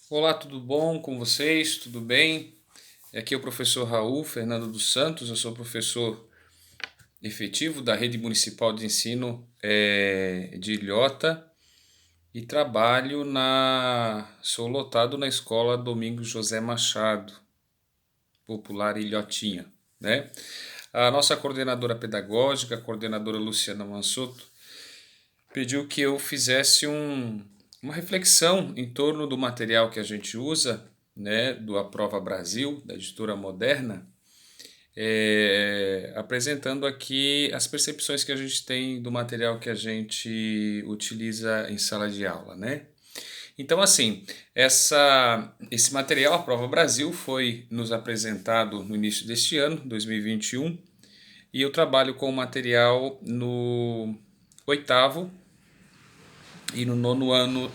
Olá, tudo bom com vocês? Tudo bem? Aqui é o professor Raul Fernando dos Santos, eu sou professor efetivo da Rede Municipal de Ensino de Ilhota e sou lotado na Escola Domingos José Machado, popular Ilhotinha, né? A nossa coordenadora pedagógica, a coordenadora Luciana Mansoto, pediu que eu fizesse uma reflexão em torno do material que a gente usa, né, do Aprova Brasil, da editora Moderna, apresentando aqui as percepções que a gente tem do material que a gente utiliza em sala de aula, né? Então, assim, esse material, a Prova Brasil, foi nos apresentado no início deste ano, 2021, e eu trabalho com o material no oitavo e no nono ano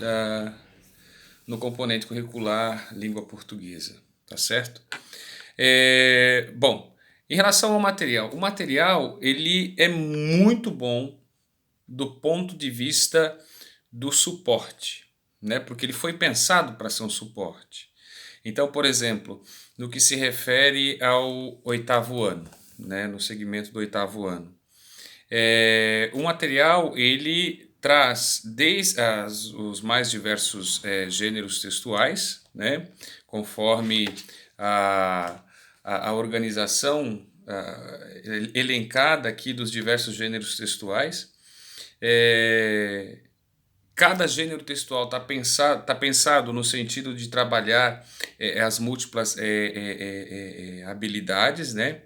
no componente curricular língua portuguesa, tá certo? Bom, em relação ao material, o material ele é muito bom do ponto de vista do suporte, né? Porque ele foi pensado para ser um suporte. Então, por exemplo, no que se refere ao oitavo ano, né? No segmento do oitavo ano, o material ele traz desde os mais diversos gêneros textuais, né, conforme a, a organização elencada aqui dos diversos gêneros textuais. É, Cada gênero textual tá pensado no sentido de trabalhar as múltiplas habilidades, né?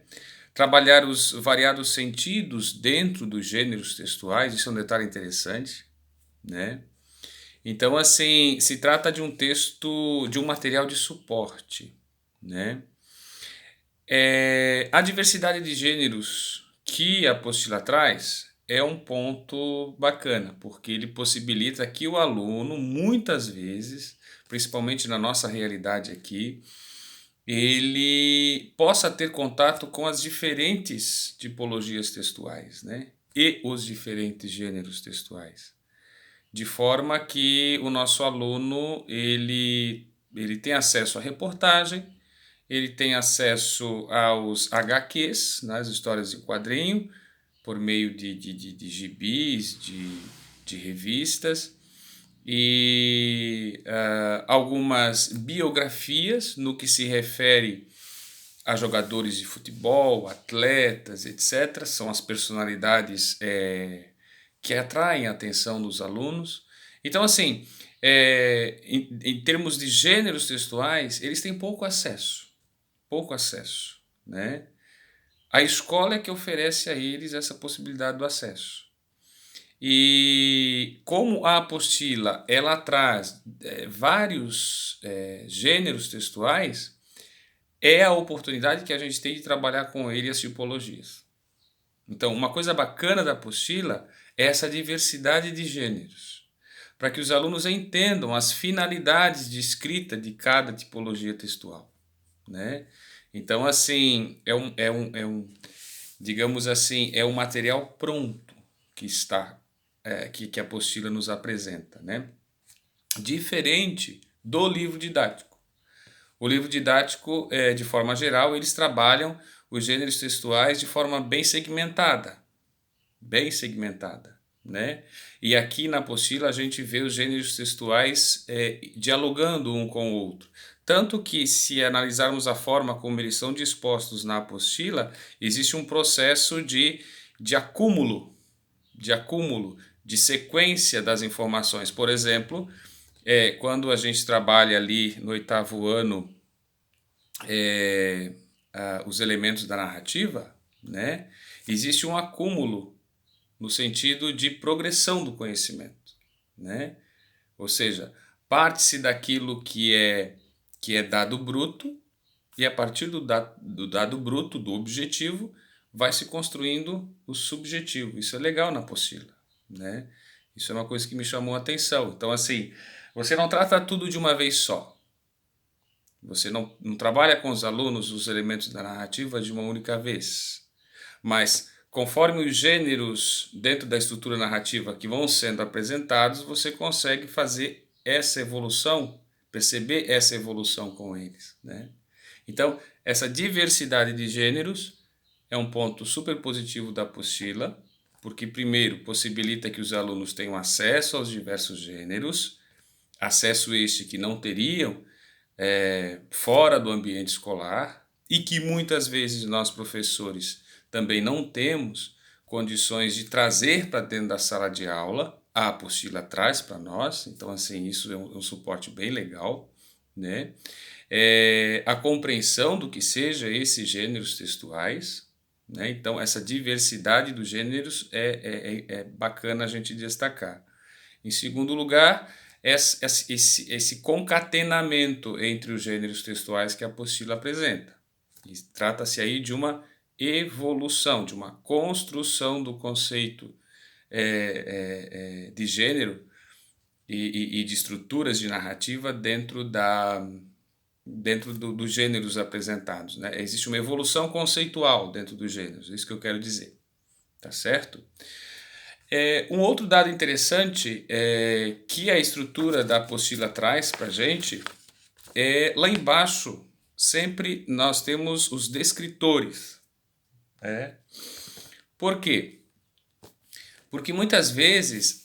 Trabalhar os variados sentidos dentro dos gêneros textuais, isso é um detalhe interessante, né? Então, assim, se trata de um texto, de um material de suporte, né? A diversidade de gêneros que a apostila traz é um ponto bacana, porque ele possibilita que o aluno, muitas vezes, principalmente na nossa realidade aqui, ele possa ter contato com as diferentes tipologias textuais, né? E os diferentes gêneros textuais, de forma que o nosso aluno ele tem acesso à reportagem, ele tem acesso aos HQs, né, as histórias em quadrinho, por meio de gibis, de revistas, e algumas biografias no que se refere a jogadores de futebol, atletas, etc. São as personalidades que atraem a atenção dos alunos. Então, assim, em termos de gêneros textuais, eles têm pouco acesso, né? A escola é que oferece a eles essa possibilidade do acesso. E como a apostila ela traz vários gêneros textuais, é a oportunidade que a gente tem de trabalhar com ele as tipologias. Então, uma coisa bacana da apostila é essa diversidade de gêneros, para que os alunos entendam as finalidades de escrita de cada tipologia textual, né? Então, assim, digamos assim, é um material pronto que está, que a apostila nos apresenta, né? Diferente do livro didático. O livro didático, de forma geral, eles trabalham os gêneros textuais de forma bem segmentada, né? E aqui na apostila a gente vê os gêneros textuais dialogando um com o outro. Tanto que, se analisarmos a forma como eles são dispostos na apostila, existe um processo de acúmulo, de sequência das informações. Por exemplo, quando a gente trabalha ali no oitavo ano os elementos da narrativa, né, existe um acúmulo no sentido de progressão do conhecimento, né? Ou seja, parte-se daquilo que é dado bruto e a partir do dado bruto, do objetivo, vai se construindo o subjetivo. Isso é legal na apostila, né? Isso é uma coisa que me chamou a atenção. Então, assim, você não trata tudo de uma vez só. Você não trabalha com os alunos os elementos da narrativa de uma única vez. Mas, conforme os gêneros dentro da estrutura narrativa que vão sendo apresentados, você consegue fazer essa evolução perceber essa evolução com eles, né? Então, essa diversidade de gêneros é um ponto super positivo da apostila, porque, primeiro, possibilita que os alunos tenham acesso aos diversos gêneros, acesso este que não teriam fora do ambiente escolar e que muitas vezes nós, professores, também não temos condições de trazer para dentro da sala de aula. A apostila traz para nós, então, assim, isso é um suporte bem legal, né? A compreensão do que seja esses gêneros textuais, né? Então, essa diversidade dos gêneros é bacana a gente destacar. Em segundo lugar, esse concatenamento entre os gêneros textuais que a apostila apresenta. Trata-se aí de uma evolução, de uma construção do conceito de gênero e de estruturas de narrativa dentro dos gêneros apresentados, né? Existe uma evolução conceitual dentro dos gêneros, é isso que eu quero dizer, tá certo? Um outro dado interessante que a estrutura da apostila traz para a gente lá embaixo sempre nós temos os descritores. Por quê? Porque muitas vezes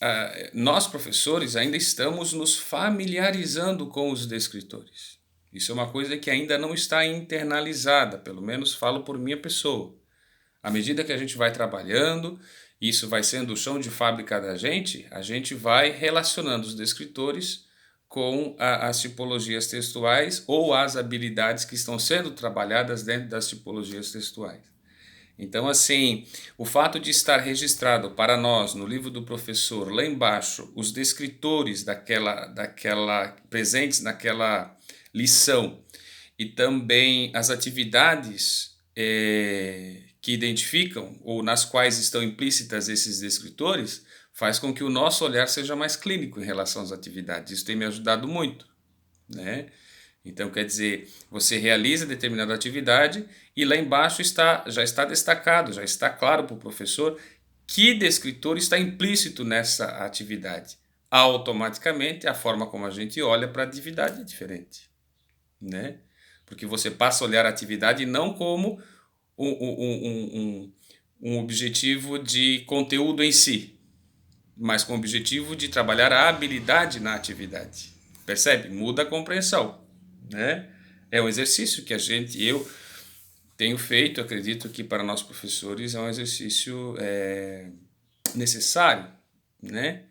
nós professores ainda estamos nos familiarizando com os descritores. Isso é uma coisa que ainda não está internalizada, pelo menos falo por minha pessoa. À medida que a gente vai trabalhando, isso vai sendo o chão de fábrica da gente, a gente vai relacionando os descritores com as tipologias textuais ou as habilidades que estão sendo trabalhadas dentro das tipologias textuais. Então, assim, o fato de estar registrado para nós no livro do professor, lá embaixo, os descritores presentes naquela lição e também as atividades que identificam ou nas quais estão implícitas esses descritores, faz com que o nosso olhar seja mais clínico em relação às atividades. Isso tem me ajudado muito, né? Então, quer dizer, você realiza determinada atividade e lá embaixo já está destacado, já está claro para o professor que descritor está implícito nessa atividade. Automaticamente, a forma como a gente olha para a atividade é diferente, né? Porque você passa a olhar a atividade não como um objetivo de conteúdo em si, mas com o objetivo de trabalhar a habilidade na atividade. Percebe? Muda a compreensão, né? É um exercício que eu tenho feito, acredito que para nós professores é um exercício necessário, né?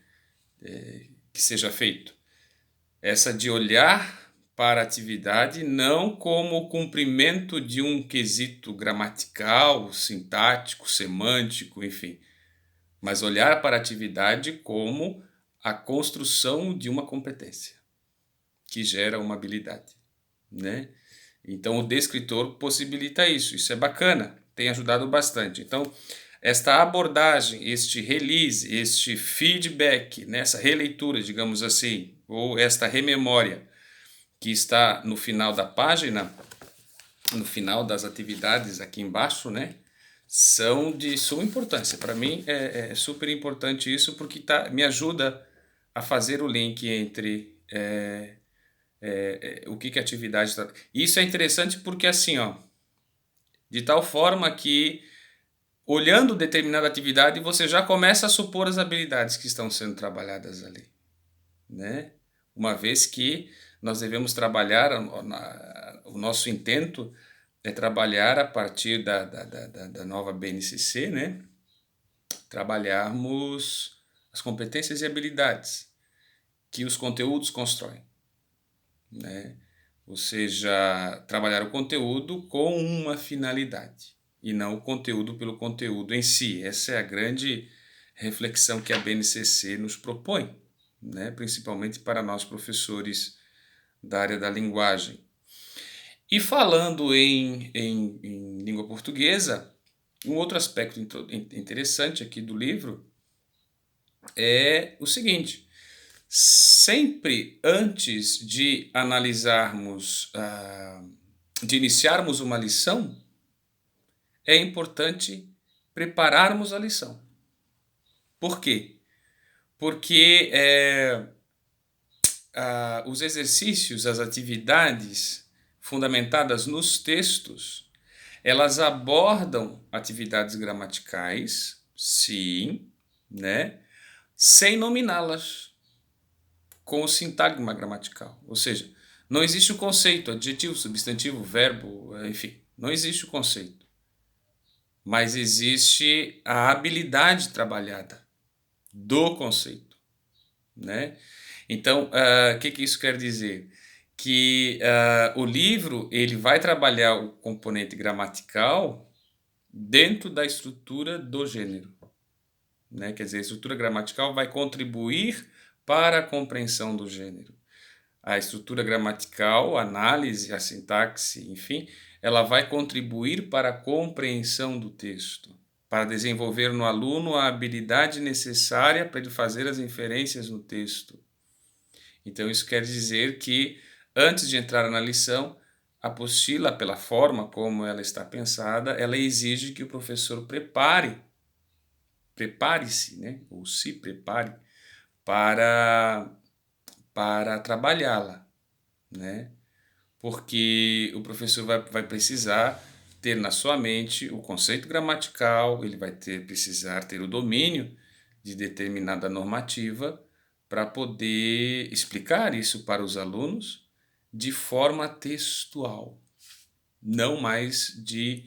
Que seja feito. Essa de olhar para a atividade não como o cumprimento de um quesito gramatical, sintático, semântico, enfim, mas olhar para a atividade como a construção de uma competência que gera uma habilidade, né? Então o descritor possibilita isso, isso é bacana, tem ajudado bastante. Então, esta abordagem, este release, este feedback, nessa releitura, digamos assim, ou esta rememória que está no final da página, no final das atividades aqui embaixo, né? São de suma importância. Para mim é super importante isso porque me ajuda a fazer o link entre o que a atividade está. Isso é interessante porque assim, ó, de tal forma que olhando determinada atividade você já começa a supor as habilidades que estão sendo trabalhadas ali, né? Uma vez que nós devemos trabalhar, o nosso intento é trabalhar a partir da nova BNCC, né? Trabalharmos as competências e habilidades que os conteúdos constroem, né? Ou seja, trabalhar o conteúdo com uma finalidade e não o conteúdo pelo conteúdo em si. Essa é a grande reflexão que a BNCC nos propõe, né? Principalmente para nós professores da área da linguagem. E falando em língua portuguesa, um outro aspecto interessante aqui do livro é o seguinte: sempre antes de analisarmos, de iniciarmos uma lição, é importante prepararmos a lição. Por quê? Porque os exercícios, as atividades fundamentadas nos textos, elas abordam atividades gramaticais, sim, né? Sem nominá-las com o sintagma gramatical. Ou seja, não existe o conceito, adjetivo, substantivo, verbo, enfim, não existe o conceito. Mas existe a habilidade trabalhada do conceito, né? Então, o que isso quer dizer? Que o livro ele vai trabalhar o componente gramatical dentro da estrutura do gênero, né? Quer dizer, a estrutura gramatical vai contribuir para a compreensão do gênero. A estrutura gramatical, a análise, a sintaxe, enfim, ela vai contribuir para a compreensão do texto, para desenvolver no aluno a habilidade necessária para ele fazer as inferências no texto. Então, isso quer dizer que, antes de entrar na lição, a apostila, pela forma como ela está pensada, ela exige que o professor prepare-se, né? Ou se prepare para trabalhá-la, né? Porque o professor vai precisar ter na sua mente o conceito gramatical, ele vai precisar ter o domínio de determinada normativa para poder explicar isso para os alunos de forma textual, não mais de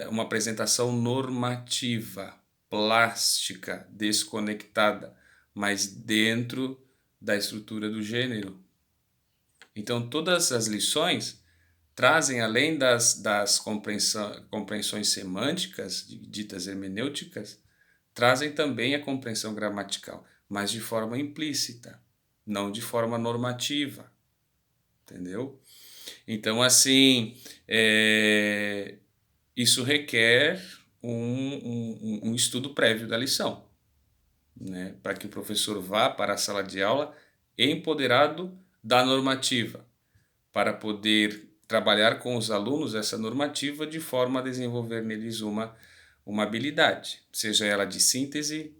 uma apresentação normativa, plástica, desconectada, mas dentro da estrutura do gênero. Então, todas as lições trazem, além das compreensões semânticas, ditas hermenêuticas, trazem também a compreensão gramatical, mas de forma implícita, não de forma normativa, entendeu? Então, assim, isso requer um estudo prévio da lição, né? Para que o professor vá para a sala de aula empoderado da normativa, para poder trabalhar com os alunos essa normativa de forma a desenvolver neles uma habilidade, seja ela de síntese,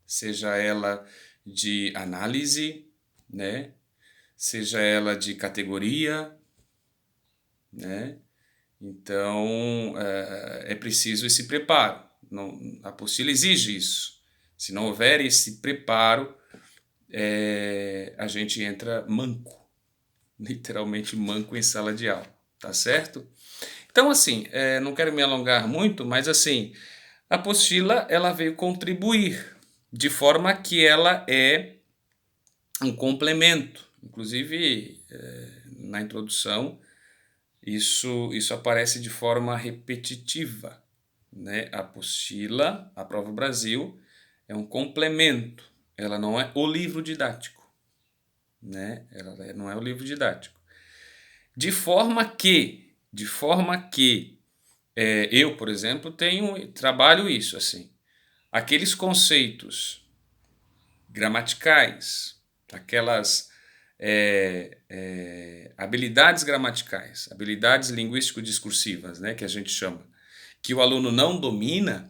seja ela de análise, né? Seja ela de categoria, né? Então, é preciso esse preparo. Não, a apostila exige isso. Se não houver esse preparo, a gente entra manco, literalmente manco em sala de aula, tá certo? Então, assim, não quero me alongar muito, mas assim, a apostila ela veio contribuir de forma que ela é um complemento. Inclusive, na introdução, isso aparece de forma repetitiva, né? A apostila, a Prova Brasil, é um complemento. Ela não é o livro didático, né? Ela não é o livro didático. De forma que eu, por exemplo, trabalho isso assim. Aqueles conceitos gramaticais, aquelas habilidades gramaticais, habilidades linguístico-discursivas, né, que a gente chama, que o aluno não domina,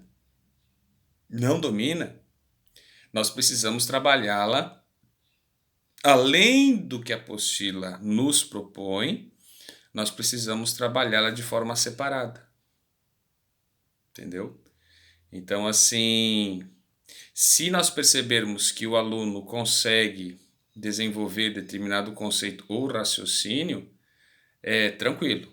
nós precisamos trabalhá-la além do que a apostila nos propõe, nós precisamos trabalhá-la de forma separada. Entendeu? Então, assim, se nós percebermos que o aluno consegue desenvolver determinado conceito ou raciocínio, é tranquilo.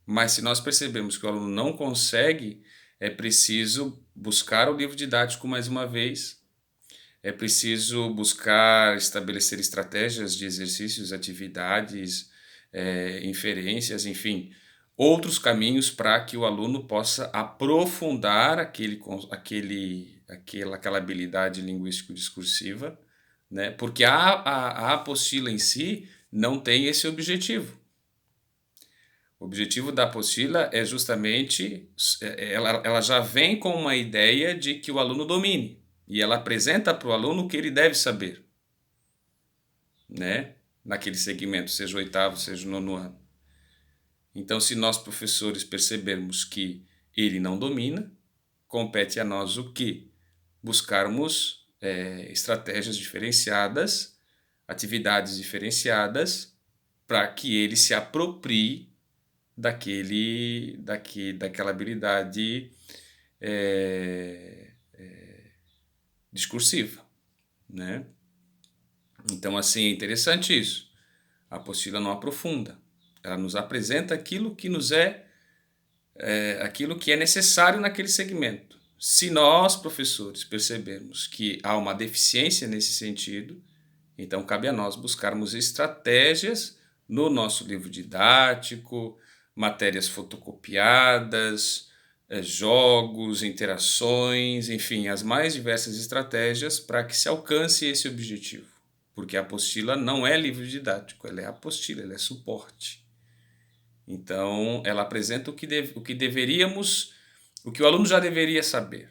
Mas se nós percebermos que o aluno não consegue, é preciso buscar o livro didático mais uma vez, é preciso buscar estabelecer estratégias de exercícios, atividades, inferências, enfim, outros caminhos para que o aluno possa aprofundar aquela habilidade linguístico-discursiva, né? Porque a apostila em si não tem esse objetivo. O objetivo da apostila é justamente, ela já vem com uma ideia de que o aluno domine. E ela apresenta para o aluno o que ele deve saber, né? Naquele segmento, seja o oitavo, seja o nono ano. Então, se nós, professores, percebermos que ele não domina, compete a nós o quê? Buscarmos estratégias diferenciadas, atividades diferenciadas para que ele se aproprie daquela habilidade discursiva, né? Então, assim, é interessante isso. A apostila não aprofunda. Ela nos apresenta aquilo que aquilo que é necessário naquele segmento. Se nós, professores, percebermos que há uma deficiência nesse sentido, então cabe a nós buscarmos estratégias no nosso livro didático, matérias fotocopiadas, jogos, interações, enfim, as mais diversas estratégias para que se alcance esse objetivo. Porque a apostila não é livro didático, ela é apostila, ela é suporte. Então, ela apresenta o que o aluno já deveria saber,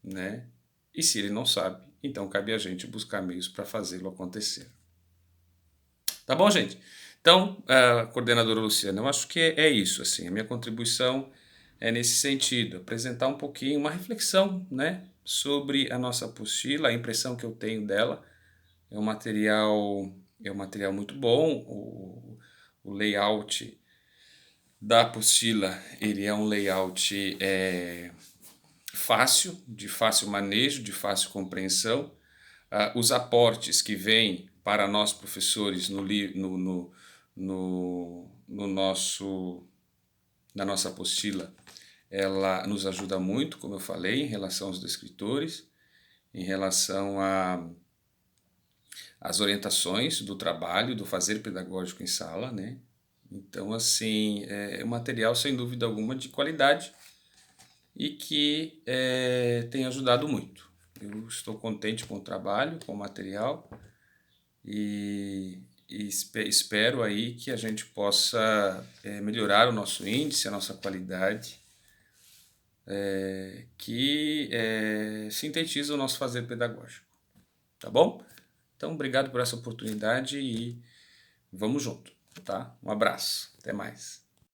né? E se ele não sabe, então cabe a gente buscar meios para fazê-lo acontecer. Tá bom, gente? Então, coordenadora Luciana, eu acho que é isso, assim, a minha contribuição é nesse sentido, apresentar um pouquinho, uma reflexão, né, sobre a nossa apostila, a impressão que eu tenho dela. É um material muito bom, o layout da apostila, ele é um layout fácil, de fácil manejo, de fácil compreensão. Os aportes que vêm para nós professores na nossa apostila, ela nos ajuda muito, como eu falei, em relação aos descritores, em relação às orientações do trabalho, do fazer pedagógico em sala, né? Então, assim, é um material, sem dúvida alguma, de qualidade e que tem ajudado muito. Eu estou contente com o trabalho, com o material e espero aí que a gente possa melhorar o nosso índice, a nossa qualidade, que sintetiza o nosso fazer pedagógico. Tá bom? Então, obrigado por essa oportunidade e vamos junto, tá? Um abraço, até mais.